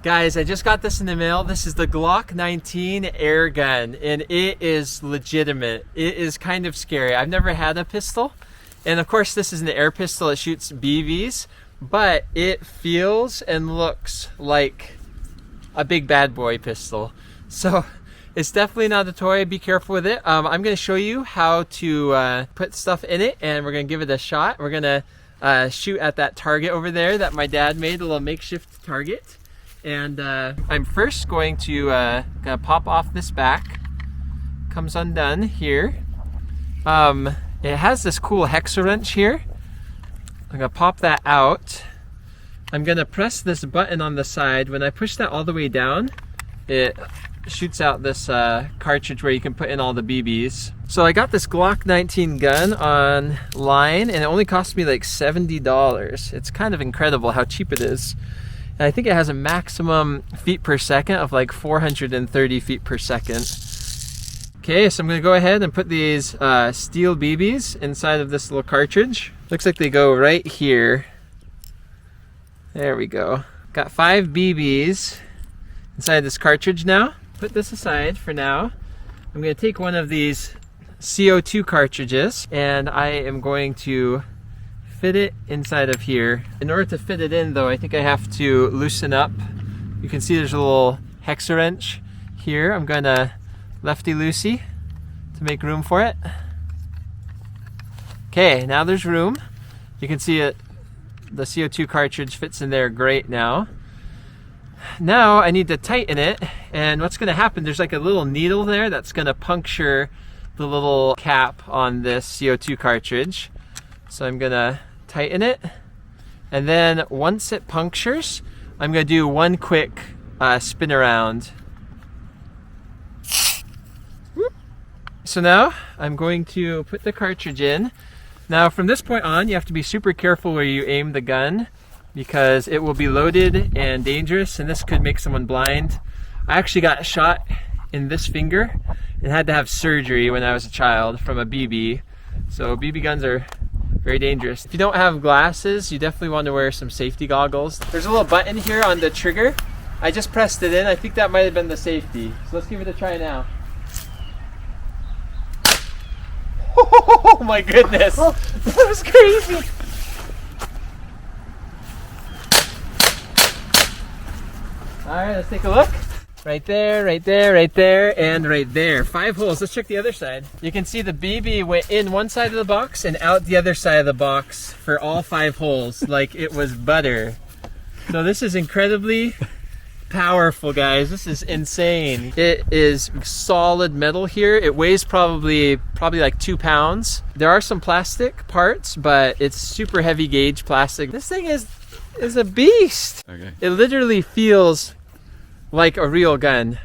Guys, I just got this in the mail. This is the Glock 19 Airgun, and it is legitimate. It is kind of scary. I've never had a pistol, and of course this is an air pistol. It shoots BVs, but it feels and looks like a big bad boy pistol. So it's definitely not a toy. Be careful with it. I'm going to show you how to put stuff in it, and we're going to give it a shot. We're going to shoot at that target over there that my dad made, a little makeshift target. And I'm first going to gonna pop off this back. Comes undone here. It has this cool hex wrench here. I'm gonna pop that out. I'm gonna press this button on the side. When I push that all the way down, it shoots out this cartridge where you can put in all the BBs. So I got this Glock 19 gun online, and it only cost me like $70. It's kind of incredible how cheap it is. And I think it has a maximum feet per second of like 430 feet per second. Okay, so I'm gonna go ahead and put these steel BBs inside of this little cartridge. Looks like they go right here. There we go. Got 5 BBs inside this cartridge now. Put this aside for now. I'm gonna take one of these CO2 cartridges, and I am going to fit it inside of here. In order to fit it in though, I think I have to loosen up. You can see there's a little hex wrench here. I'm gonna lefty-loosey to make room for it. Okay, now there's room. You can see it, the CO2 cartridge fits in there great now. Now I need to tighten it, and what's gonna happen, there's like a little needle there that's gonna puncture the little cap on this CO2 cartridge. So I'm gonna tighten it, and then once it punctures, I'm gonna do one quick spin around. Whoop. So now I'm going to put the cartridge in. Now from this point on, you have to be super careful where you aim the gun, because it will be loaded and dangerous, and this could make someone blind. I actually got shot in this finger and had to have surgery when I was a child from a BB. So BB guns are very dangerous. If you don't have glasses, you definitely want to wear some safety goggles. There's a little button here on the trigger. I just pressed it in. I think that might have been the safety. So let's give it a try now. Oh my goodness, that was crazy. All right, let's take a look. Right there, right there, right there, and right there. 5 holes. Let's check the other side. You can see the BB went in one side of the box and out the other side of the box for all 5 holes, like it was butter. So this is incredibly powerful, guys. This is insane. It is solid metal here. It weighs probably like 2 pounds. There are some plastic parts, but it's super heavy gauge plastic. This thing is a beast. Okay. It literally feels like a real gun.